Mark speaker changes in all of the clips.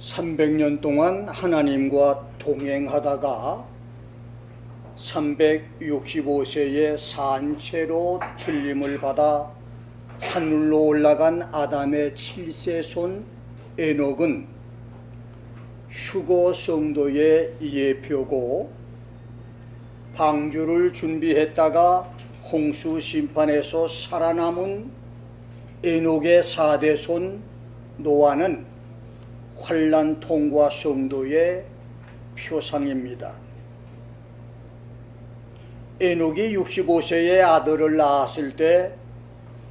Speaker 1: 300년 동안 하나님과 동행하다가 365세의 산채로 틀림을 받아 하늘로 올라간 아담의 7세 손 에녹은 휴거 성도의 예표고, 방주를 준비했다가 홍수 심판에서 살아남은 에녹의 4대 손 노아는 환난 통과 성도의 표상입니다. 에녹이 65세의 아들을 낳았을 때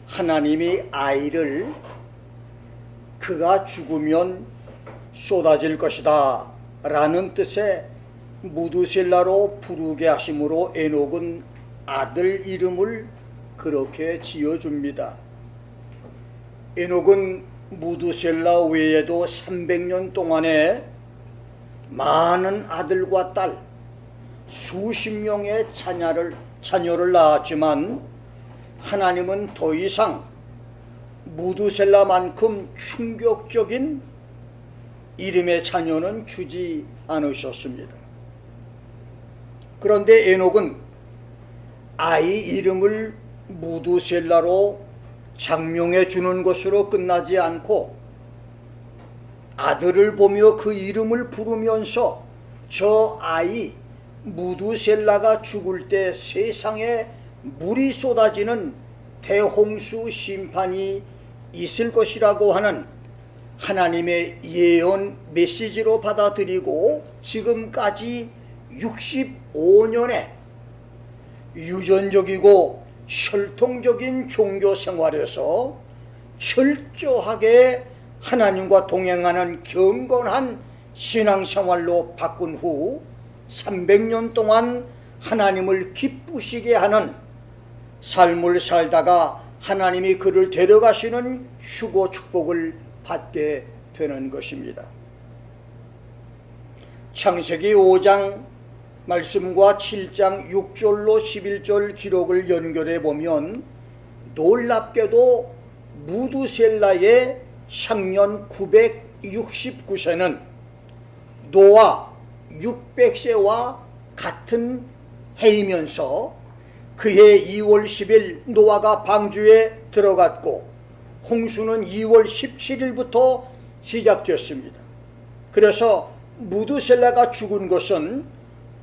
Speaker 1: 하나님이 아이를 그가 죽으면 쏟아질 것이다 라는 뜻의 무두셀라로 부르게 하심으로 에녹은 아들 이름을 그렇게 지어줍니다. 에녹은 무두셀라 외에도 300년 동안에 많은 아들과 딸 수십 명의 자녀를 낳았지만 하나님은 더 이상 무두셀라만큼 충격적인 이름의 자녀는 주지 않으셨습니다. 그런데 에녹은 아이 이름을 무두셀라로 장명해 주는 것으로 끝나지 않고 아들을 보며 그 이름을 부르면서 저 아이 무두셀라가 죽을 때 세상에 물이 쏟아지는 대홍수 심판이 있을 것이라고 하는 하나님의 예언 메시지로 받아들이고, 지금까지 65년의 유전적이고 혈통적인 종교 생활에서 철저하게 하나님과 동행하는 경건한 신앙생활로 바꾼 후 300년 동안 하나님을 기쁘시게 하는 삶을 살다가 하나님이 그를 데려가시는 휴거 축복을 받게 되는 것입니다. 창세기 5장 말씀과 7장 6절로 11절 기록을 연결해 보면 놀랍게도 무두셀라의 향년 969세는 노아 600세와 같은 해이면서 그해 2월 10일 노아가 방주에 들어갔고 홍수는 2월 17일부터 시작되었습니다. 그래서 무두셀라가 죽은 것은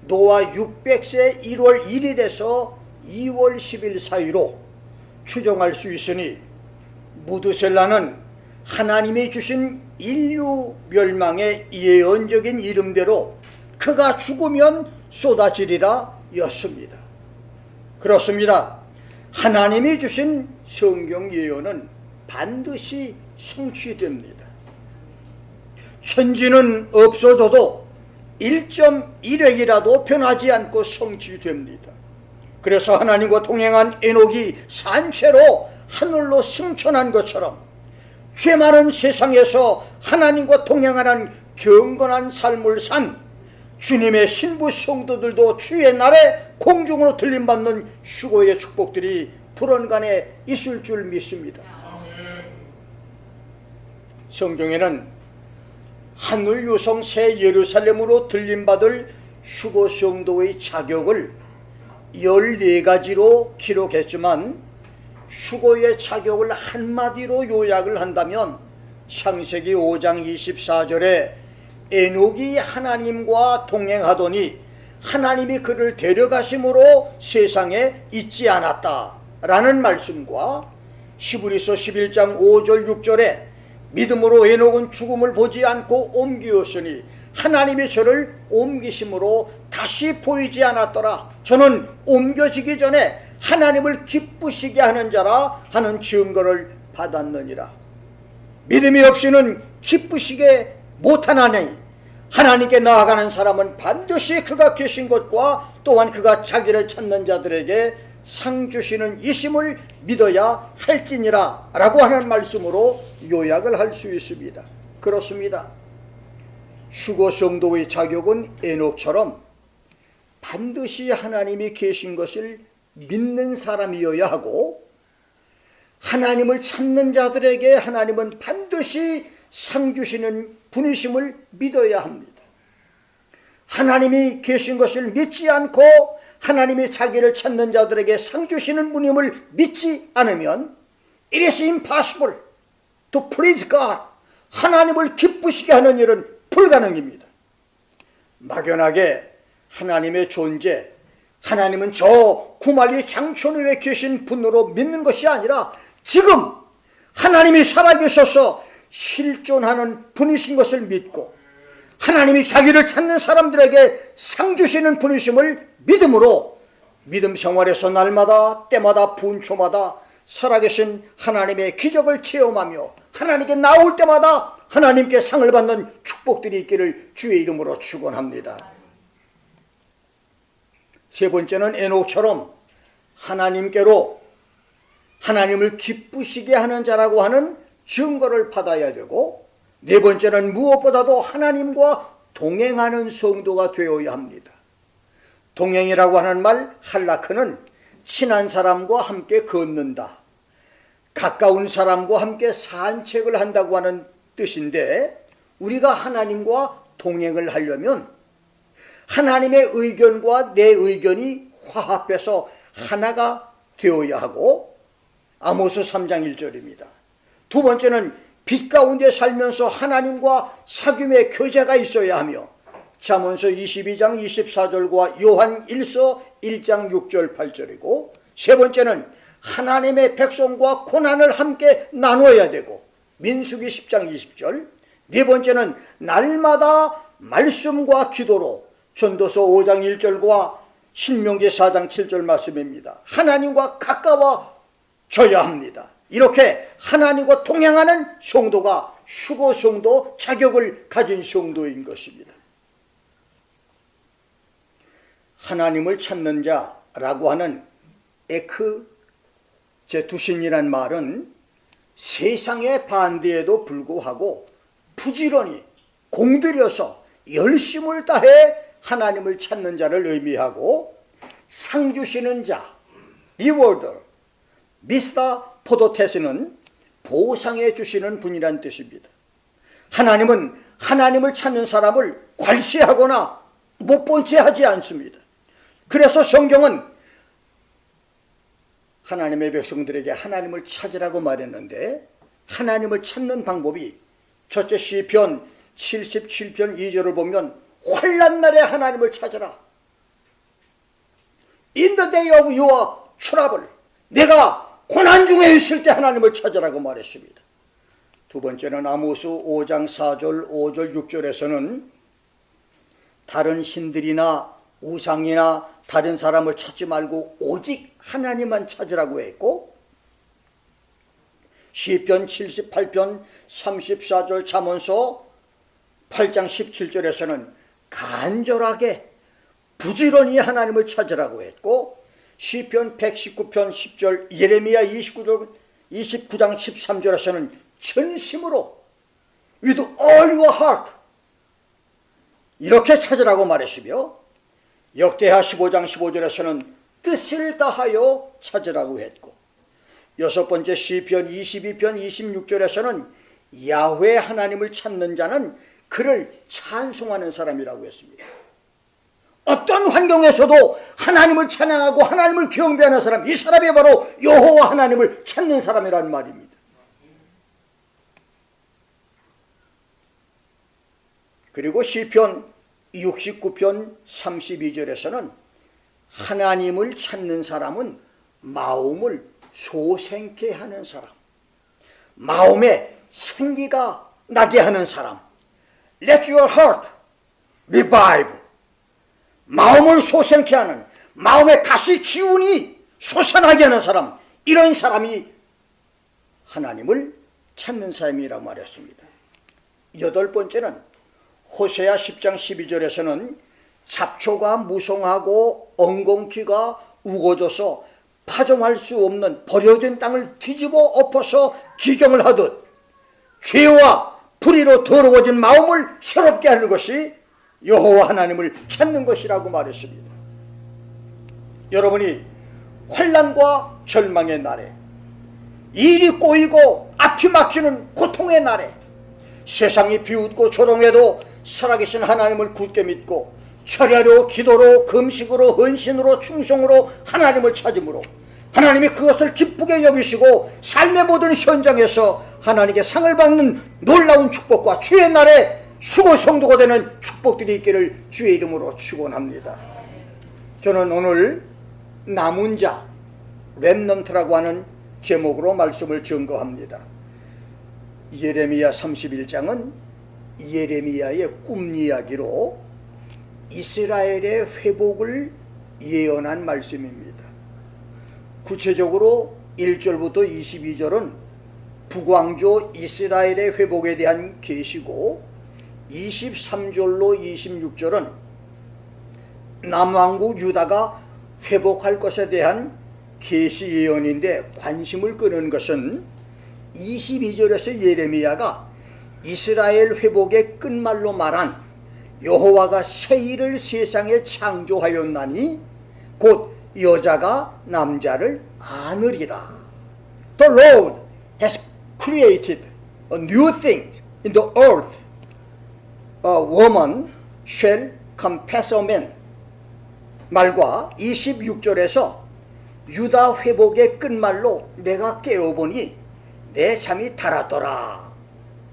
Speaker 1: 노아 600세 1월 1일에서 2월 10일 사이로 추정할 수 있으니, 무두셀라는 하나님이 주신 인류 멸망의 예언적인 이름대로 그가 죽으면 쏟아지리라 였습니다. 그렇습니다. 하나님이 주신 성경 예언은 반드시 성취됩니다. 천지는 없어져도 1.1획이라도 변하지 않고 성취됩니다. 그래서 하나님과 동행한 에녹이 산채로 하늘로 승천한 것처럼 죄 많은 세상에서 하나님과 동행하는 경건한 삶을 산 주님의 신부 성도들도 주의 날에 공중으로 들림받는 휴거의 축복들이 불언간에 있을 줄 믿습니다. 성경에는 하늘 유성 새 예루살렘으로 들림받을 휴거 성도의 자격을 14가지로 기록했지만, 휴거의 자격을 한마디로 요약을 한다면 창세기 5장 24절에 에녹이 하나님과 동행하더니 하나님이 그를 데려가심으로 세상에 있지 않았다 라는 말씀과 히브리서 11장 5절 6절에 믿음으로 에녹은 죽음을 보지 않고 옮기었으니 하나님이 저를 옮기심으로 다시 보이지 않았더라, 저는 옮겨지기 전에 하나님을 기쁘시게 하는 자라 하는 증거를 받았느니라. 믿음이 없이는 기쁘시게 못하나니 하나님께 나아가는 사람은 반드시 그가 계신 것과 또한 그가 자기를 찾는 자들에게 상 주시는 이심을 믿어야 할지니라 라고 하는 말씀으로 요약을 할 수 있습니다. 그렇습니다. 휴거 성도의 자격은 에녹처럼 반드시 하나님이 계신 것을 믿는 사람이어야 하고, 하나님을 찾는 자들에게 하나님은 반드시 상 주시는 분이심을 믿어야 합니다. 하나님이 계신 것을 믿지 않고 하나님이 자기를 찾는 자들에게 상 주시는 분임을 믿지 않으면 It is impossible to please God. 하나님을 기쁘시게 하는 일은 불가능입니다. 막연하게 하나님의 존재, 하나님은 저 구말리 장천 위에 계신 분으로 믿는 것이 아니라 지금 하나님이 살아계셔서 실존하는 분이신 것을 믿고 하나님이 자기를 찾는 사람들에게 상 주시는 분이심을 믿음으로 믿음 생활에서 날마다 때마다 분초마다 살아계신 하나님의 기적을 체험하며 하나님께 나올 때마다 하나님께 상을 받는 축복들이 있기를 주의 이름으로 축원합니다. 세 번째는 에녹처럼 하나님께로 하나님을 기쁘시게 하는 자라고 하는 증거를 받아야 되고, 네 번째는 무엇보다도 하나님과 동행하는 성도가 되어야 합니다. 동행이라고 하는 말 할라크는 친한 사람과 함께 걷는다, 가까운 사람과 함께 산책을 한다고 하는 뜻인데, 우리가 하나님과 동행을 하려면 하나님의 의견과 내 의견이 화합해서 하나가 되어야 하고, 아모스 3장 1절입니다. 두 번째는 빛 가운데 살면서 하나님과 사귐의 교제가 있어야 하며, 잠언서 22장 24절과 요한 1서 1장 6절 8절이고, 세 번째는 하나님의 백성과 고난을 함께 나눠야 되고, 민수기 10장 20절. 네 번째는 날마다 말씀과 기도로, 전도서 5장 1절과 신명기 4장 7절 말씀입니다. 하나님과 가까워져야 합니다. 이렇게 하나님과 동행하는 성도가 수고 성도 자격을 가진 성도인 것입니다. 하나님을 찾는 자라고 하는 제두신이란 말은 세상의 반대에도 불구하고 부지런히 공들여서 열심을 다해 하나님을 찾는 자를 의미하고, 상 주시는 자, 리워더, 미스터 포도테스는 보상해 주시는 분이란 뜻입니다. 하나님은 하나님을 찾는 사람을 괄시하거나 못 본 채 하지 않습니다. 그래서 성경은 하나님의 백성들에게 하나님을 찾으라고 말했는데, 하나님을 찾는 방법이 첫째 시편 77편 2절을 보면 환난 날에 하나님을 찾으라. In the day of your trouble. 내가 고난 중에 있을 때 하나님을 찾으라고 말했습니다. 두 번째는 아모스 5장 4절 5절 6절에서는 다른 신들이나 우상이나 다른 사람을 찾지 말고 오직 하나님만 찾으라고 했고, 시편 78편 34절 잠언서 8장 17절에서는 간절하게 부지런히 하나님을 찾으라고 했고, 시편 119편 10절 예레미야 29장 13절에서는 전심으로 with all your heart 이렇게 찾으라고 말했으며, 역대하 15장 15절에서는 뜻을 다하여 찾으라고 했고, 여섯 번째 시편 22편 26절에서는 야훼 하나님을 찾는 자는 그를 찬송하는 사람이라고 했습니다. 어떤 환경에서도 하나님을 찬양하고 하나님을 경배하는 사람, 이 사람이 바로 여호와 하나님을 찾는 사람이라는 말입니다. 그리고 시편 69편 32절에서는 하나님을 찾는 사람은 마음을 소생케 하는 사람, 마음에 생기가 나게 하는 사람, Let your heart revive. 마음을 소생케 하는, 마음에 다시 기운이 솟아나게 하는 사람, 이런 사람이 하나님을 찾는 사람이라고 말했습니다. 여덟 번째는 호세아 10장 12절에서는 잡초가 무성하고 엉겅퀴가 우거져서 파종할 수 없는 버려진 땅을 뒤집어 엎어서 기경을 하듯 죄와 불의로 더러워진 마음을 새롭게 하는 것이 여호와 하나님을 찾는 것이라고 말했습니다. 여러분이 환난과 절망의 날에, 일이 꼬이고 앞이 막히는 고통의 날에, 세상이 비웃고 조롱해도 살아계신 하나님을 굳게 믿고 철야로 기도로 금식으로 헌신으로 충성으로 하나님을 찾음으로 하나님이 그것을 기쁘게 여기시고 삶의 모든 현장에서 하나님께 상을 받는 놀라운 축복과 주의 날에 수고 성도가 되는 축복들이 있기를 주의 이름으로 축원합니다. 저는 오늘 남은 자 렘넌트라고 하는 제목으로 말씀을 증거합니다. 예레미야 31장은 예레미야의 꿈 이야기로 이스라엘의 회복을 예언한 말씀입니다. 구체적으로 1절부터 22절은 북왕조 이스라엘의 회복에 대한 계시고 23절로 26절은 남왕국 유다가 회복할 것에 대한 계시 예언인데, 관심을 끄는 것은 22절에서 예레미야가 이스라엘 회복의 끝말로 말한 여호와가 새 일을 세상에 창조하였나니 곧 여자가 남자를 안으리라. The Lord has created a new thing in the earth. A woman shall compass a man. 말과 26절에서 유다 회복의 끝말로 내가 깨어보니 내 잠이 달았더라.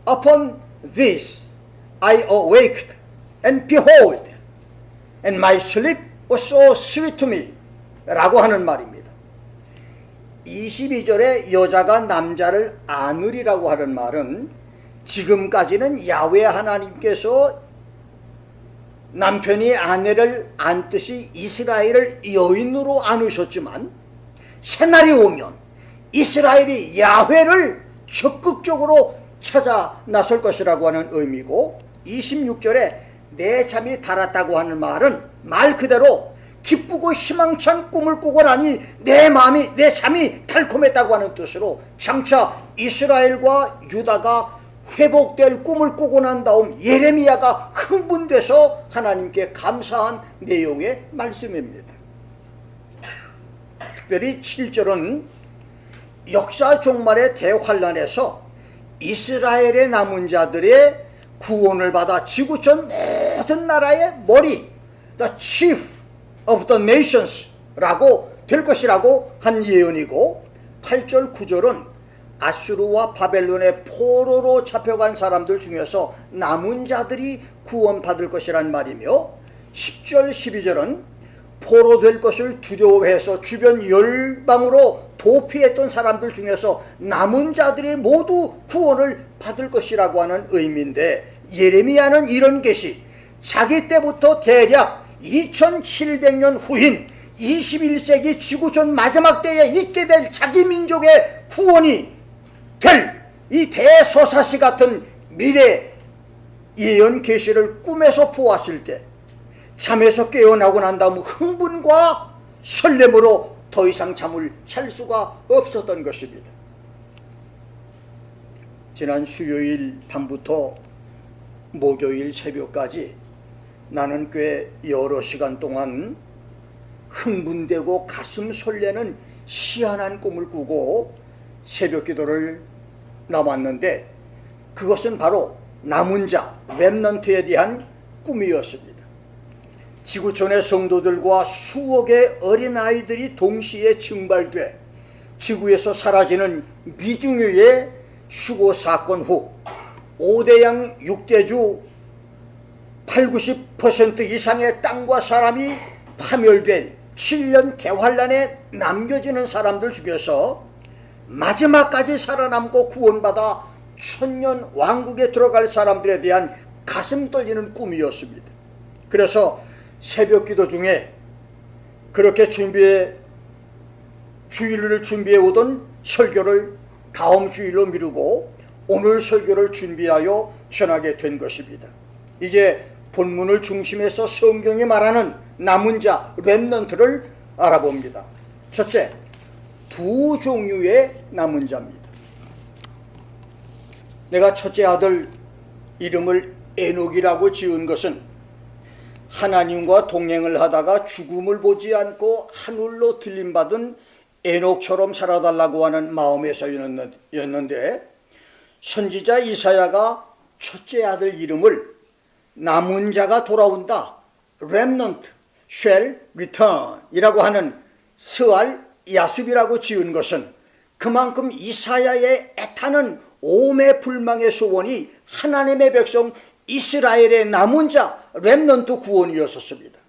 Speaker 1: Upon this I awaked, and behold, and my sleep was so sweet to me. 라고 하는 말입니다. 22절에 여자가 남자를 안으리라고 하는 말은 지금까지는 야훼 하나님께서 남편이 아내를 안듯이 이스라엘을 여인으로 안으셨지만 새날이 오면 이스라엘이 야훼를 적극적으로 찾아 나설 것이라고 하는 의미고, 26절에 내 잠이 달았다고 하는 말은 말 그대로 기쁘고 희망찬 꿈을 꾸고 나니 내 잠이 달콤했다고 하는 뜻으로 장차 이스라엘과 유다가 회복될 꿈을 꾸고 난 다음 예레미야가 흥분돼서 하나님께 감사한 내용의 말씀입니다. 특별히 7절은 역사 종말의 대환란에서 이스라엘의 남은 자들의 구원을 받아 지구촌 모든 나라의 머리, the chief of the nations 라고 될 것이라고 한 예언이고, 8절 9절은 아수르와 바벨론의 포로로 잡혀간 사람들 중에서 남은 자들이 구원받을 것이란 말이며, 10절 12절은 포로될 것을 두려워해서 주변 열방으로 도피했던 사람들 중에서 남은 자들이 모두 구원을 받을 것이라고 하는 의미인데, 예레미야는 이런 계시, 자기 때부터 대략 2700년 후인 21세기 지구촌 마지막 때에 있게 될 자기 민족의 구원이 될 이 대서사시 같은 미래 예언 계시를 꿈에서 보았을 때 잠에서 깨어나고 난 다음 흥분과 설렘으로 더 이상 잠을 잘 수가 없었던 것입니다. 지난 수요일 밤부터 목요일 새벽까지 나는 꽤 여러 시간 동안 흥분되고 가슴 설레는 희한한 꿈을 꾸고 새벽 기도를 나왔는데, 그것은 바로 남은 자 렘넌트에 대한 꿈이었습니다. 지구촌의 성도들과 수억의 어린아이들이 동시에 증발돼 지구에서 사라지는 미중유의 수고 사건 후 5대양 6대주 80-90% 이상의 땅과 사람이 파멸된 7년 대환란에 남겨지는 사람들 중에서 마지막까지 살아남고 구원받아 천년 왕국에 들어갈 사람들에 대한 가슴 떨리는 꿈이었습니다. 그래서 새벽 기도 중에 그렇게 주일을 준비해 오던 설교를 다음 주일로 미루고 오늘 설교를 준비하여 전하게 된 것입니다. 이제 본문을 중심해서 성경이 말하는 남은 자 렘넌트를 알아봅니다. 첫째, 두 종류의 남은 자입니다. 내가 첫째 아들 이름을 에녹이라고 지은 것은 하나님과 동행을 하다가 죽음을 보지 않고 하늘로 들림받은 에녹처럼 살아달라고 하는 마음에서였는데, 선지자 이사야가 첫째 아들 이름을 남은 자가 돌아온다, remnant shall return 이라고 하는 스알 야숲이라고 지은 것은 그만큼 이사야의 애타는 오매불망의 소원이 하나님의 백성 이스라엘의 남은 자 렘넌트 구원이었었습니다.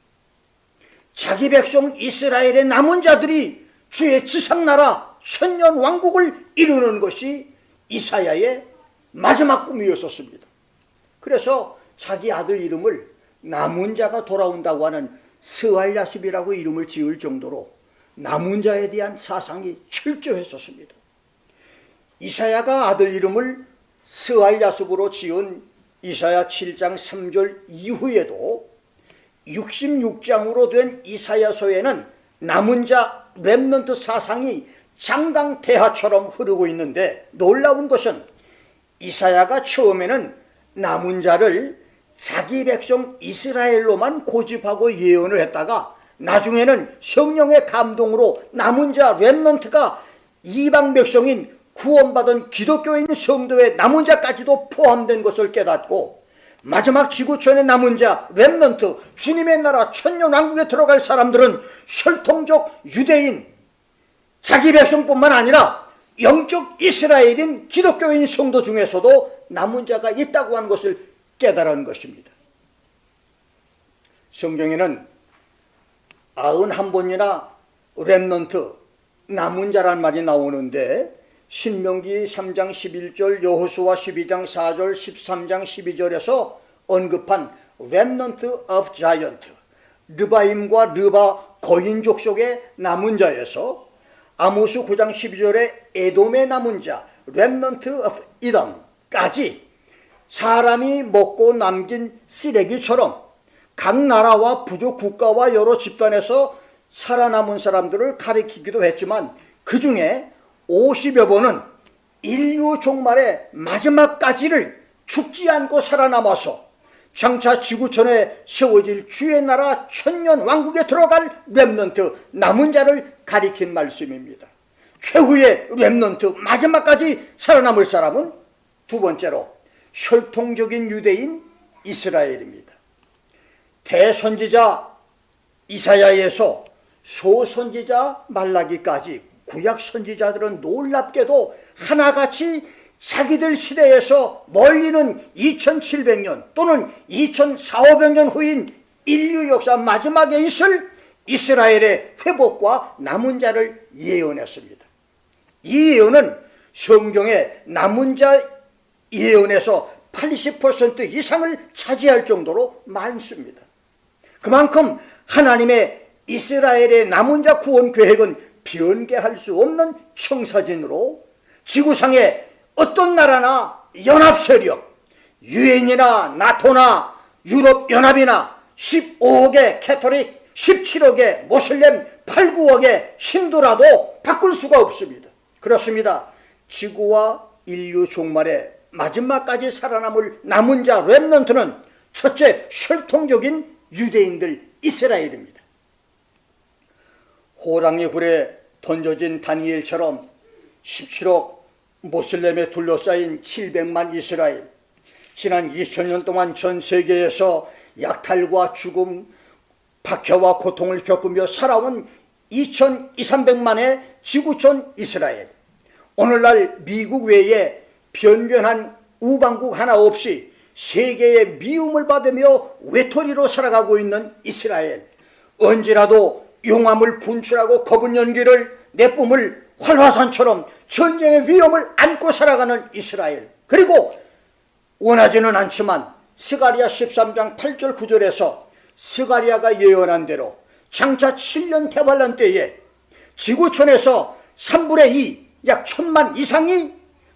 Speaker 1: 자기 백성 이스라엘의 남은 자들이 주의 지상나라 천년 왕국을 이루는 것이 이사야의 마지막 꿈이었었습니다. 그래서 자기 아들 이름을 남은 자가 돌아온다고 하는 스알야습이라고 이름을 지을 정도로 남은 자에 대한 사상이 철저했었습니다. 이사야가 아들 이름을 스알야습으로 지은 이사야 7장 3절 이후에도 66장으로 된 이사야서에는 남은 자 렘넌트 사상이 장강대하처럼 흐르고 있는데, 놀라운 것은 이사야가 처음에는 남은 자를 자기 백성 이스라엘로만 고집하고 예언을 했다가 나중에는 성령의 감동으로 남은 자 렘넌트가 이방 백성인 구원받은 기독교인 성도의 남은 자까지도 포함된 것을 깨닫고, 마지막 지구촌의 남은 자 렘넌트 주님의 나라 천년 왕국에 들어갈 사람들은 혈통적 유대인 자기 백성뿐만 아니라 영적 이스라엘인 기독교인 성도 중에서도 남은 자가 있다고 하는 것을 깨달은 것입니다. 성경에는 91번이나 렘넌트 남은 자란 말이 나오는데, 신명기 3장 11절, 여호수아 12장 4절, 13장 12절에서 언급한 remnant of giant, 르바임과 르바 거인 족속의 남은 자에서 아모스 9장 12절에 에돔의 남은 자 remnant of Edom까지 사람이 먹고 남긴 쓰레기처럼 각 나라와 부족 국가와 여러 집단에서 살아남은 사람들을 가리키기도 했지만, 그 중에 50여 번은 인류 종말의 마지막까지를 죽지 않고 살아남아서 장차 지구촌에 세워질 주의 나라 천년 왕국에 들어갈 렘넌트 남은 자를 가리킨 말씀입니다. 최후의 렘넌트 마지막까지 살아남을 사람은 두 번째로 혈통적인 유대인 이스라엘입니다. 대선지자 이사야에서 소선지자 말라기까지 구약 선지자들은 놀랍게도 하나같이 자기들 시대에서 멀리는 2700년 또는 2400~500년 후인 인류 역사 마지막에 있을 이스라엘의 회복과 남은 자를 예언했습니다. 이 예언은 성경의 남은 자 예언에서 80% 이상을 차지할 정도로 많습니다. 그만큼 하나님의 이스라엘의 남은 자 구원 계획은 변개할 수 없는 청사진으로 지구상의 어떤 나라나 연합세력, 유엔이나 나토나 유럽연합이나 15억의 캐토릭, 17억의 모슬렘, 8, 9억의 신도라도 바꿀 수가 없습니다. 그렇습니다. 지구와 인류 종말의 마지막까지 살아남을 남은 자 렘넌트는 첫째 혈통적인 유대인들 이스라엘입니다. 호랑이 굴에 던져진 다니엘처럼 17억 모슬렘에 둘러싸인 700만 이스라엘, 지난 2000년 동안 전 세계에서 약탈과 죽음, 박해와 고통을 겪으며 살아온 2200~2300만의 지구촌 이스라엘, 오늘날 미국 외에 변변한 우방국 하나 없이 세계의 미움을 받으며 외톨이로 살아가고 있는 이스라엘, 언제라도 용암을 분출하고 검은 연기를 내뿜을 활화산처럼 전쟁의 위험을 안고 살아가는 이스라엘, 그리고 원하지는 않지만 스가랴 13장 8절 9절에서 스가랴가 예언한 대로 장차 7년 대환란 때에 지구촌에서 3분의 2, 약 1000만 이상이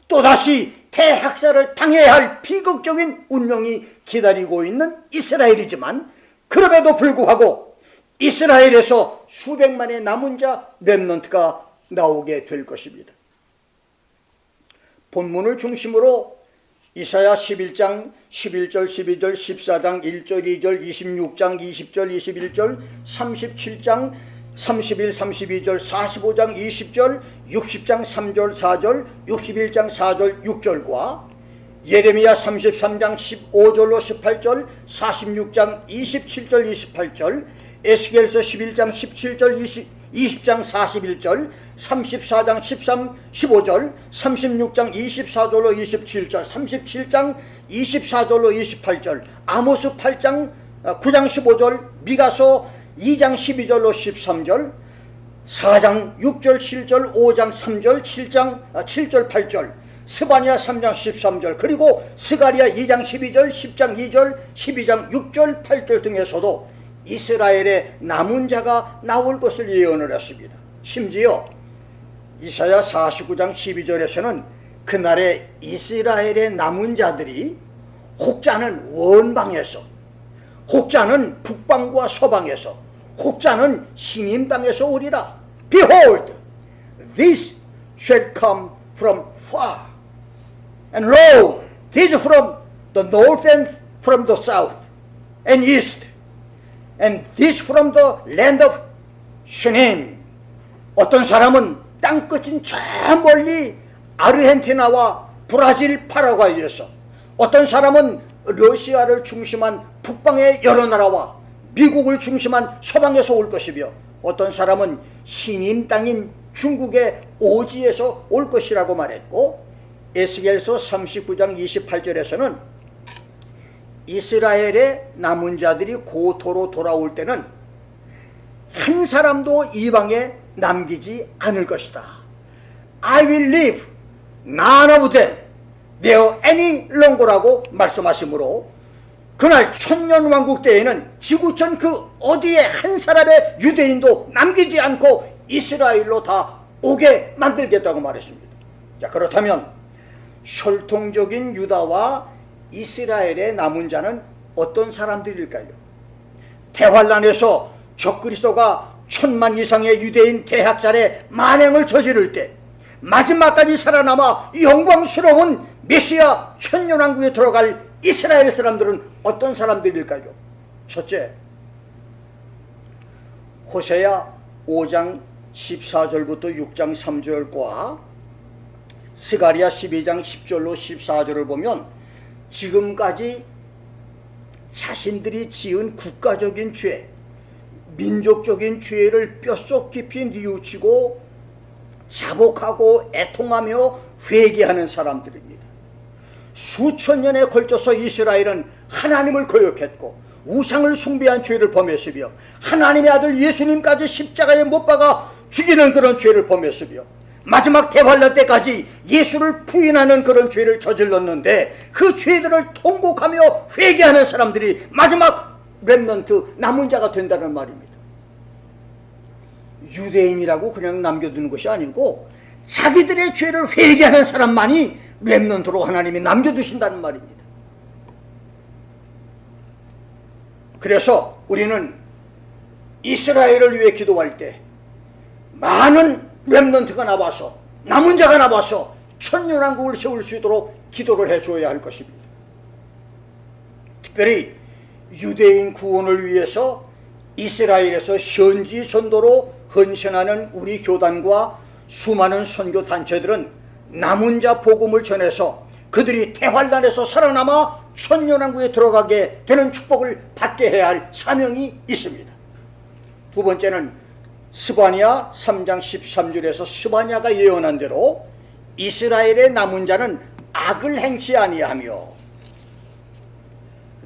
Speaker 1: 또다시 대학살을 당해야 할 비극적인 운명이 기다리고 있는 이스라엘이지만, 그럼에도 불구하고 이스라엘에서 수백만의 남은 자 렘넌트가 나오게 될 것입니다. 본문을 중심으로 이사야 11장 11절 12절 14장 1절 2절 26장 20절 21절 37장 31, 32절 45장 20절 60장 3절 4절 61장 4절 6절과 예레미야 33장 15절로 18절, 46장 27절 28절, 에스겔서 11장 17절 20장 41절, 34장 13, 15절, 36장 24절로 27절, 37장 24절로 28절, 아모스 8장 9장 15절, 미가서 2장 12절로 13절, 4장 6절 7절, 5장 3절, 7절 8절, 스바냐 3장 13절, 그리고 스가랴 2장 12절, 10장 2절, 12장 6절 8절 등에서도 이스라엘의 남은 자가 나올 것을 예언을 했습니다. 심지어 이사야 49장 12절에서는 그날에 이스라엘의 남은 자들이 혹자는 원방에서, 혹자는 북방과 서방에서, 혹자는 신임 땅에서 오리라. Behold, this shall come from far, and lo, this from the north and from the south and east, and this from the land of Shinim. 어떤 사람은 땅끝인 저 멀리 아르헨티나와 브라질, 파라과이에서, 어떤 사람은 러시아를 중심한 북방의 여러 나라와 미국을 중심한 서방에서 올 것이며, 어떤 사람은 신임 땅인 중국의 오지에서 올 것이라고 말했고, 에스겔서 39장 28절에서는 이스라엘의 남은 자들이 고토로 돌아올 때는 한 사람도 이방에 남기지 않을 것이다. I will leave none of them there any longer라고 말씀하시므로, 그날 천년왕국 때에는 지구촌 그 어디에 한 사람의 유대인도 남기지 않고 이스라엘로 다 오게 만들겠다고 말했습니다. 자, 그렇다면 혈통적인 유다와 이스라엘의 남은 자는 어떤 사람들일까요? 대환란에서 적그리스도가 1000만 이상의 유대인 대학살의 만행을 저지를 때 마지막까지 살아남아 영광스러운 메시아 천년왕국에 들어갈 이스라엘 사람들은 어떤 사람들일까요? 첫째, 호세야 5장 14절부터 6장 3절과 스가랴 12장 10절로 14절을 보면 지금까지 자신들이 지은 국가적인 죄, 민족적인 죄를 뼛속 깊이 뉘우치고 자복하고 애통하며 회개하는 사람들입니다. 수천 년에 걸쳐서 이스라엘은 하나님을 거역했고 우상을 숭배한 죄를 범했으며, 하나님의 아들 예수님까지 십자가에 못 박아 죽이는 그런 죄를 범했으며, 마지막 대환란 때까지 예수를 부인하는 그런 죄를 저질렀는데, 그 죄들을 통곡하며 회개하는 사람들이 마지막 렘넌트 남은 자가 된다는 말입니다. 유대인이라고 그냥 남겨두는 것이 아니고 자기들의 죄를 회개하는 사람만이 렘넌트로 하나님이 남겨두신다는 말입니다. 그래서 우리는 이스라엘을 위해 기도할 때 많은 렘넌트가 나와서, 남은 자가 나와서 천년왕국을 세울 수 있도록 기도를 해줘야 할 것입니다. 특별히 유대인 구원을 위해서 이스라엘에서 현지 전도로 헌신하는 우리 교단과 수많은 선교 단체들은 남은 자 복음을 전해서 그들이 대환란에서 살아남아 천년왕국에 들어가게 되는 축복을 받게 해야 할 사명이 있습니다. 두 번째는 스바냐 3장 13절에서 스바냐가 예언한 대로 이스라엘의 남은 자는 악을 행치 아니하며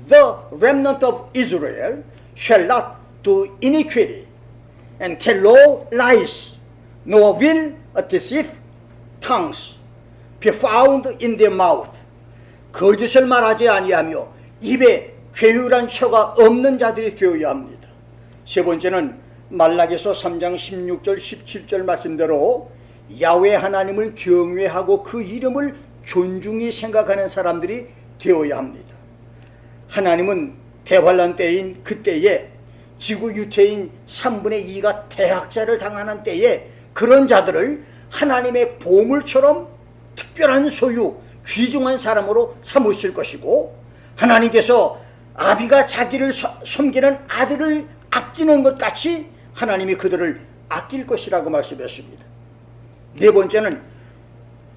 Speaker 1: The remnant of Israel shall not do iniquity and tell no lies, nor will a deceit tongues be found in their mouth. 거짓을 말하지 아니하며 입에 괴유란 혀가 없는 자들이 되어야 합니다. 세 번째는 말라기서 3장 16절 17절 말씀대로 야훼 하나님을 경외하고 그 이름을 존중히 생각하는 사람들이 되어야 합니다. 하나님은 대환란 때인 그때에 지구 유태인 3분의 2가 대학살을 당하는 때에 그런 자들을 하나님의 보물처럼 특별한 소유, 귀중한 사람으로 삼으실 것이고, 하나님께서 아비가 자기를 섬기는 아들을 아끼는 것 같이 하나님이 그들을 아낄 것이라고 말씀했습니다. 네 번째는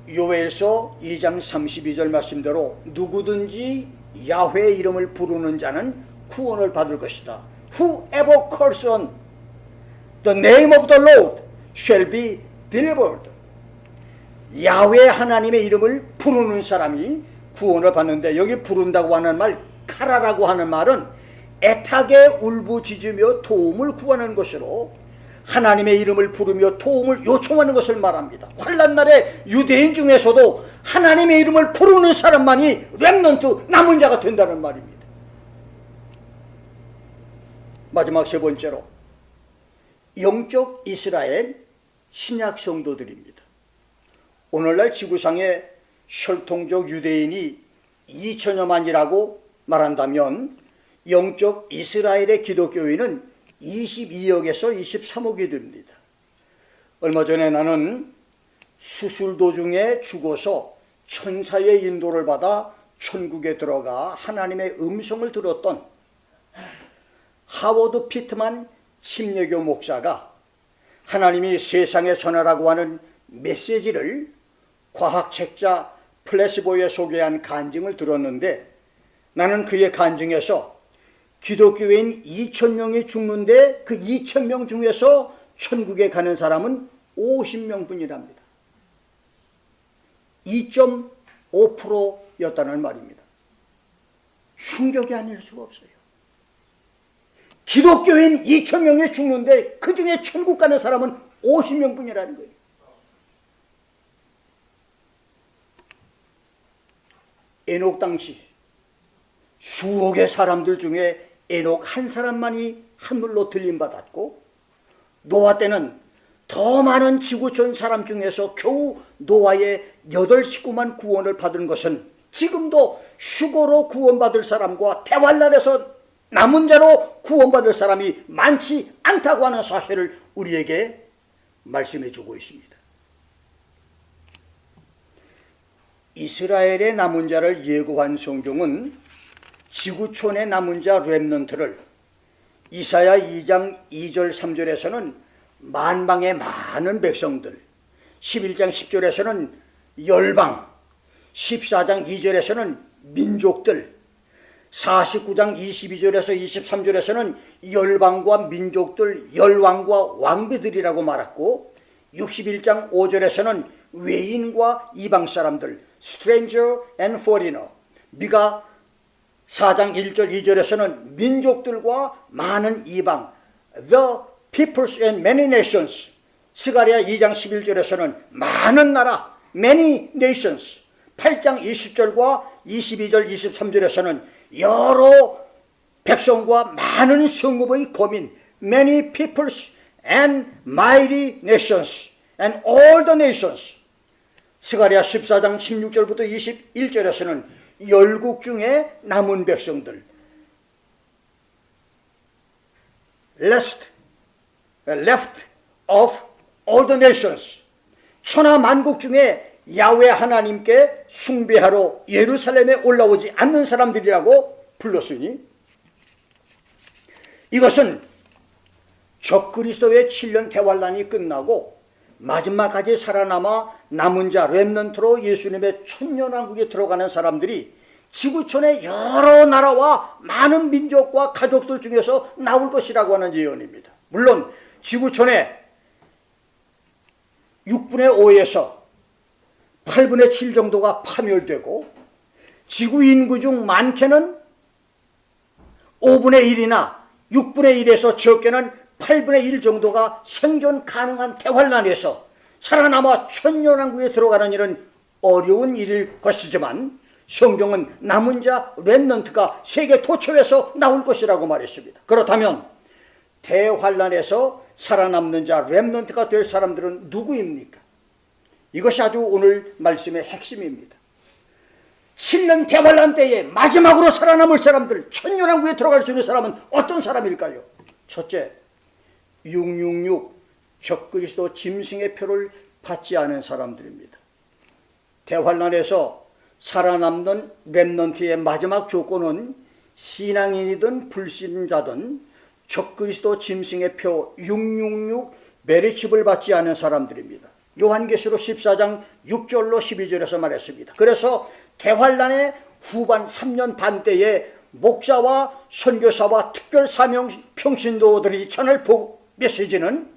Speaker 1: 요엘서 2장 32절 말씀대로 누구든지 야훼의 이름을 부르는 자는 구원을 받을 것이다. Whoever calls on the name of the Lord shall be delivered. 야훼 하나님의 이름을 부르는 사람이 구원을 받는데, 여기 부른다고 하는 말, 카라라고 하는 말은 애타게 울부짖으며 도움을 구하는 것으로 하나님의 이름을 부르며 도움을 요청하는 것을 말합니다. 환난날에 유대인 중에서도 하나님의 이름을 부르는 사람만이 렘넌트, 남은 자가 된다는 말입니다. 마지막 세 번째로 영적 이스라엘 신약 성도들입니다. 오늘날 지구상에 혈통적 유대인이 2천여만이라고 말한다면 영적 이스라엘의 기독교인은 22억에서 23억이 됩니다. 얼마 전에 나는 수술 도중에 죽어서 천사의 인도를 받아 천국에 들어가 하나님의 음성을 들었던 하워드 피트만 침례교 목사가 하나님이 세상에 전하라고 하는 메시지를 과학책자 플래시보에 소개한 간증을 들었는데, 나는 그의 간증에서 기독교인 2,000명이 죽는데 그 2,000명 중에서 천국에 가는 사람은 50명뿐이랍니다. 2.5%였다는 말입니다. 충격이 아닐 수가 없어요. 기독교인 2,000명이 죽는데 그 중에 천국 가는 사람은 50명뿐이라는 거예요. 에녹 당시 수억의 사람들 중에 에녹 한 사람만이 하늘로 들림받았고, 노아 때는 더 많은 지구촌 사람 중에서 겨우 노아의 8 식구만 구원을 받은 것은 지금도 휴거로 구원받을 사람과 대환란에서 남은 자로 구원받을 사람이 많지 않다고 하는 사실을 우리에게 말씀해 주고 있습니다. 이스라엘의 남은 자를 예고한 성경은 지구촌의 남은 자 렘넌트를 이사야 2장 2절 3절에서는 만방의 많은 백성들, 11장 10절에서는 열방, 14장 2절에서는 민족들, 49장 22절에서 23절에서는 열방과 민족들, 열왕과 왕비들이라고 말했고, 61장 5절에서는 외인과 이방 사람들, stranger and foreigner, 미가 4장 1절 2절에서는 민족들과 많은 이방, the peoples and many nations, 스가랴 2장 11절에서는 많은 나라, many nations, 8장 20절과 22절 23절에서는 여러 백성과 많은 성읍의 거민, many peoples and mighty nations and all the nations, 스가랴 14장 16절부터 21절에서는 열국 중에 남은 백성들, left of all the nations, 천하 만국 중에 야훼 하나님께 숭배하러 예루살렘에 올라오지 않는 사람들이라고 불렀으니, 이것은 적그리스도의 7년 대환란이 끝나고 마지막까지 살아남아 남은 자 렘넌트로 예수님의 천년왕국에 들어가는 사람들이 지구촌의 여러 나라와 많은 민족과 가족들 중에서 나올 것이라고 하는 예언입니다. 물론 지구촌의 6분의 5에서 8분의 7 정도가 파멸되고, 지구 인구 중 많게는 5분의 1이나 6분의 1에서 적게는 8분의 1 정도가 생존 가능한 대환란에서 살아남아 천년왕국에 들어가는 일은 어려운 일일 것이지만, 성경은 남은 자 렘넌트가 세계 도처에서 나올 것이라고 말했습니다. 그렇다면 대환란에서 살아남는 자 렘넌트가 될 사람들은 누구입니까? 이것이 아주 오늘 말씀의 핵심입니다. 7년 대환란 때에 마지막으로 살아남을 사람들, 천년왕국에 들어갈 수 있는 사람은 어떤 사람일까요? 첫째, 666 적그리스도 짐승의 표를 받지 않은 사람들입니다. 대환란에서 살아남는 렘넌트의 마지막 조건은 신앙인이든 불신자든 적그리스도 짐승의 표 666 메리칩을 받지 않은 사람들입니다. 요한계시록 14장 6절로 12절에서 말했습니다. 그래서 대환란의 후반 3년 반 때에 목사와 선교사와 특별 사명 평신도들이 전할 메시지는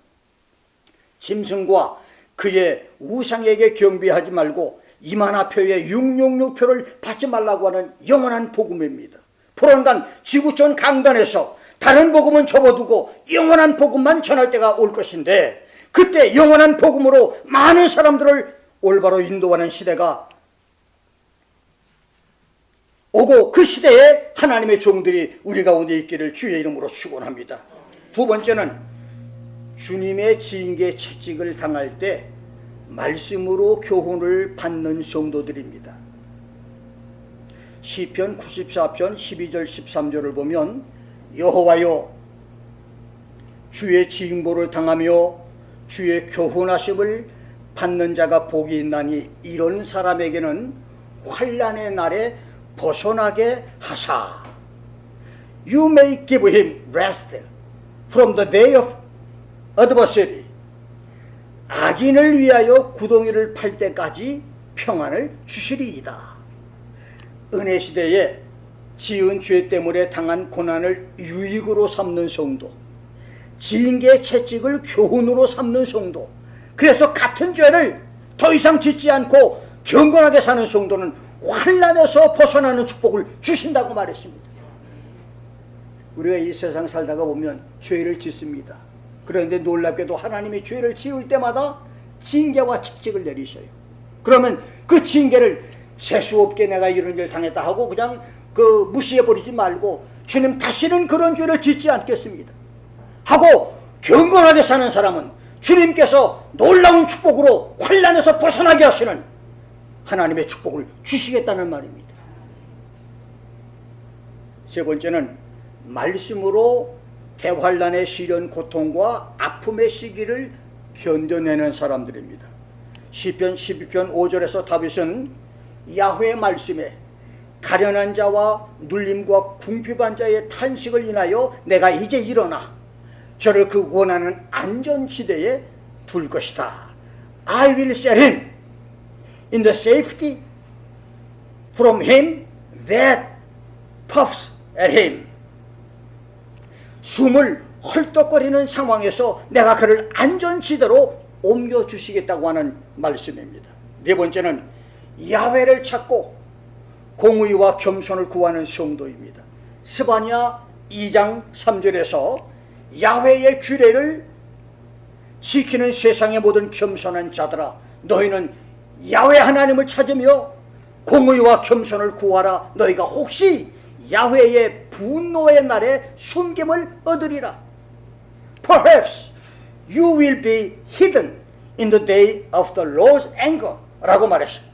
Speaker 1: 짐승과 그의 우상에게 경배하지 말고 이만화표에 666표를 받지 말라고 하는 영원한 복음입니다. 불언간 지구촌 강단에서 다른 복음은 접어두고 영원한 복음만 전할 때가 올 것인데, 그때 영원한 복음으로 많은 사람들을 올바로 인도하는 시대가 오고, 그 시대에 하나님의 종들이 우리 가운데 있기를 주의 이름으로 축원합니다. 두 번째는 주님의 징계 채찍을 당할 때 말씀으로 교훈을 받는 성도들입니다. 시편 94편 12절 13절을 보면 여호와여 주의 징보를 당하며 주의 교훈하심을 받는 자가 복이 있나니 이런 사람에게는 환난의 날에 벗어나게 하사. You may give him rest from the day of adversity. 악인을 위하여 구덩이를 팔 때까지 평안을 주시리이다. 은혜 시대에 지은 죄 때문에 당한 고난을 유익으로 삼는 성도, 징계 채찍을 교훈으로 삼는 성도, 그래서 같은 죄를 더 이상 짓지 않고 경건하게 사는 성도는 환난에서 벗어나는 축복을 주신다고 말했습니다. 우리가 이 세상 살다가 보면 죄를 짓습니다. 그런데 놀랍게도 하나님이 죄를 지을 때마다 징계와 채찍을 내리셔요. 그러면 그 징계를 재수없게 내가 이런 일을 당했다 하고 그냥 무시해버리지 말고, 주님 다시는 그런 죄를 짓지 않겠습니다 하고 경건하게 사는 사람은 주님께서 놀라운 축복으로 환난에서 벗어나게 하시는 하나님의 축복을 주시겠다는 말입니다. 세 번째는 말씀으로 대환난의 시련 고통과 아픔의 시기를 견뎌내는 사람들입니다. 시편 12편 5절에서 다윗은 야훼의 말씀에 가련한 자와 눌림과 궁핍한 자의 탄식을 인하여 내가 이제 일어나 저를 그 원하는 안전지대에 둘 것이다. I will set him in the safety from him that puffs at him. 숨을 헐떡거리는 상황에서 내가 그를 안전지대로 옮겨주시겠다고 하는 말씀입니다. 네 번째는 야훼를 찾고 공의와 겸손을 구하는 성도입니다. 스바냐 2장 3절에서 야훼의 규례를 지키는 세상의 모든 겸손한 자들아, 너희는 야훼 하나님을 찾으며 공의와 겸손을 구하라. 너희가 혹시 야훼의 분노의 날에 숨김을 얻으리라. Perhaps you will be hidden in the day of the Lord's anger 라고 말했어요.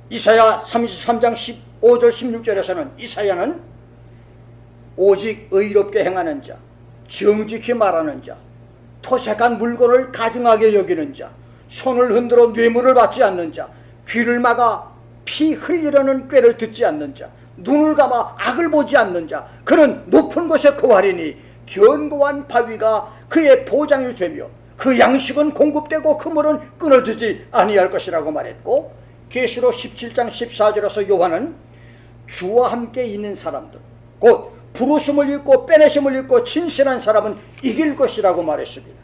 Speaker 1: 이사야 33장 15절 16절에서는 이사야는 오직 의롭게 행하는 자, 정직히 말하는 자, 토색한 물건을 가증하게 여기는 자, 손을 흔들어 뇌물을 받지 않는 자, 귀를 막아 피 흘리려는 꾀를 듣지 않는 자, 눈을 감아 악을 보지 않는 자, 그는 높은 곳에 거하리니 견고한 바위가 그의 보장이 되며 그 양식은 공급되고 그 물은 끊어지지 아니할 것이라고 말했고, 계시록 17장 14절에서 요한은 주와 함께 있는 사람들, 곧 부르심을 입고 빼내심을 입고 진실한 사람은 이길 것이라고 말했습니다.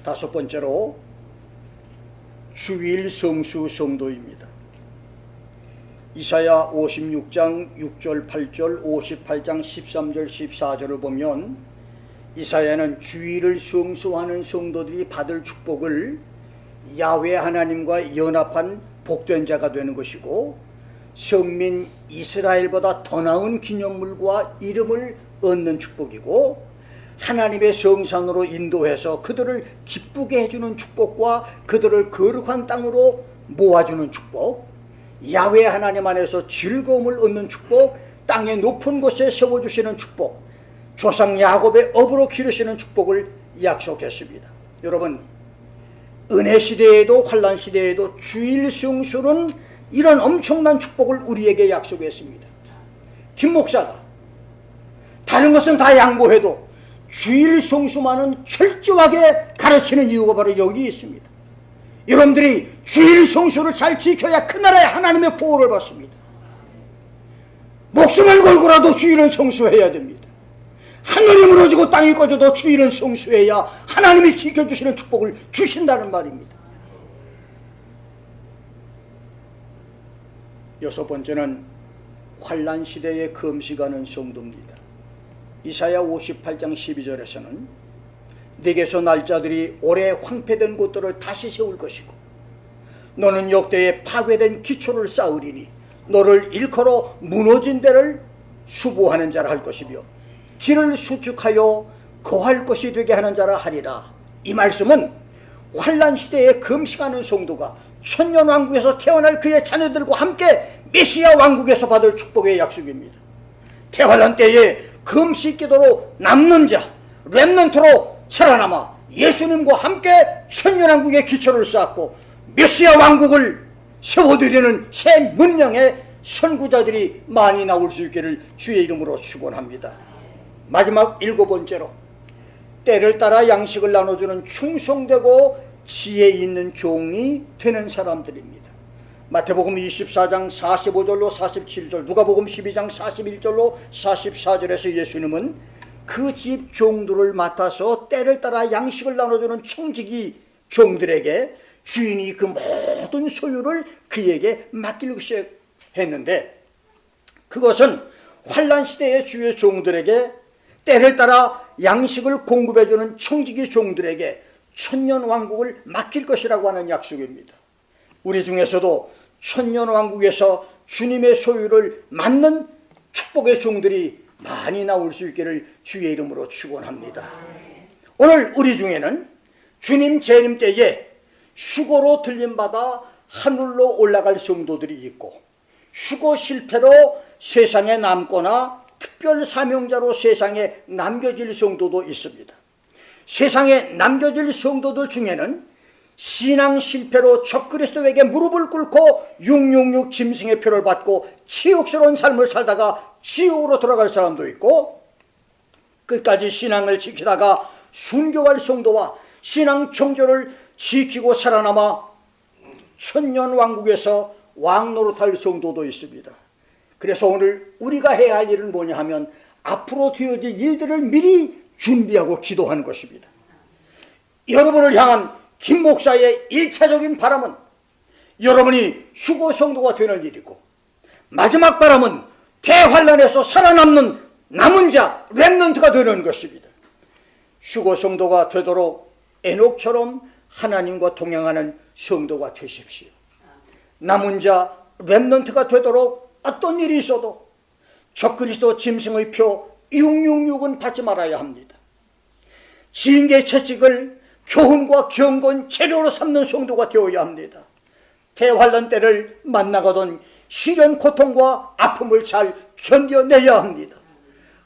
Speaker 1: 다섯 번째로 주일 성수 성도입니다. 이사야 56장 6절 8절 58장 13절 14절을 보면 이사야는 주일을 성수하는 성도들이 받을 축복을 야훼 하나님과 연합한 복된 자가 되는 것이고, 성민 이스라엘보다 더 나은 기념물과 이름을 얻는 축복이고, 하나님의 성산으로 인도해서 그들을 기쁘게 해주는 축복과 그들을 거룩한 땅으로 모아주는 축복, 야훼 하나님 안에서 즐거움을 얻는 축복, 땅의 높은 곳에 세워주시는 축복, 조상 야곱의 업으로 기르시는 축복을 약속했습니다. 여러분, 은혜 시대에도 환난 시대에도 주일 성수는 이런 엄청난 축복을 우리에게 약속했습니다. 김 목사가 다른 것은 다 양보해도 주일 성수만은 철저하게 가르치는 이유가 바로 여기 있습니다. 여러분들이 주일 성수를 잘 지켜야 그 나라의 하나님의 보호를 받습니다. 목숨을 걸고라도 주일은 성수해야 됩니다. 하늘이 무너지고 땅이 꺼져도 주일은 성수해야 하나님이 지켜주시는 축복을 주신다는 말입니다. 여섯 번째는 환난 시대에 금식하는 성도입니다. 이사야 58장 12절에서는 네게서 날짜들이 오래 황폐된 곳들을 다시 세울 것이고 너는 역대에 파괴된 기초를 쌓으리니 너를 일컬어 무너진 데를 수보하는 자라 할 것이며 길을 수축하여 거할 것이 되게 하는 자라 하리라. 이 말씀은 환난 시대에 금식하는 성도가 천년왕국에서 태어날 그의 자녀들과 함께 메시아 왕국에서 받을 축복의 약속입니다. 대환란 때에 금식 기도로 남는 자 렘넌트로 살아남아 예수님과 함께 천년왕국의 기초를 쌓고 메시아 왕국을 세워드리는 새 문명의 선구자들이 많이 나올 수 있기를 주의 이름으로 축원합니다. 마지막 일곱 번째로 때를 따라 양식을 나눠주는 충성되고 지혜 있는 종이 되는 사람들입니다. 마태복음 24장 45절로 47절, 누가복음 12장 41절로 44절에서 예수님은 그 집 종들을 맡아서 때를 따라 양식을 나눠주는 청지기 종들에게 주인이 그 모든 소유를 그에게 맡기려고 했는데, 그것은 환난 시대의 주의 종들에게 때를 따라 양식을 공급해주는 청지기 종들에게 천년왕국을 맡길 것이라고 하는 약속입니다. 우리 중에서도 천년왕국에서 주님의 소유를 맡는 축복의 종들이 많이 나올 수 있기를 주의 이름으로 축원합니다. 오늘 우리 중에는 주님 재림 때에 휴거로 들림받아 하늘로 올라갈 성도들이 있고, 휴거 실패로 세상에 남거나 특별 사명자로 세상에 남겨질 성도도 있습니다. 세상에 남겨질 성도들 중에는 신앙 실패로 적그리스도에게 무릎을 꿇고 666 짐승의 표를 받고 치욕스러운 삶을 살다가 지옥으로 돌아갈 사람도 있고, 끝까지 신앙을 지키다가 순교할 성도와 신앙 정조를 지키고 살아남아 천년왕국에서 왕노릇할 성도도 있습니다. 그래서 오늘 우리가 해야 할 일은 뭐냐 하면 앞으로 되어질 일들을 미리 준비하고 기도하는 것입니다. 여러분을 향한 김 목사의 1차적인 바람은 여러분이 휴거 성도가 되는 일이고, 마지막 바람은 대환란에서 살아남는 남은 자 렘넌트가 되는 것입니다. 휴거 성도가 되도록 에녹처럼 하나님과 동행하는 성도가 되십시오. 남은 자 렘넌트가 되도록 어떤 일이 있어도 적그리스도 짐승의 표 666은 받지 말아야 합니다. 지인계 채찍을 교훈과 경건 재료로 삼는 성도가 되어야 합니다. 대환란 때를 만나거든 시련 고통과 아픔을 잘 견뎌내야 합니다.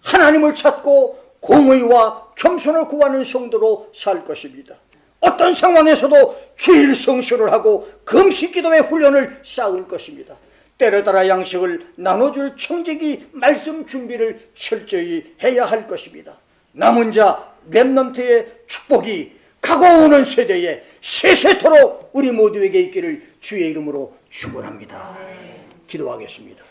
Speaker 1: 하나님을 찾고 공의와 겸손을 구하는 성도로 살 것입니다. 어떤 상황에서도 주일 성수를 하고 금식 기도의 훈련을 쌓을 것입니다. 때를 따라 양식을 나눠줄 청지기 말씀 준비를 철저히 해야 할 것입니다. 남은 자 렘넌트의 축복이 가고오는 세대에 세세토록 우리 모두에게 있기를 주의 이름으로 축원합니다. 기도하겠습니다.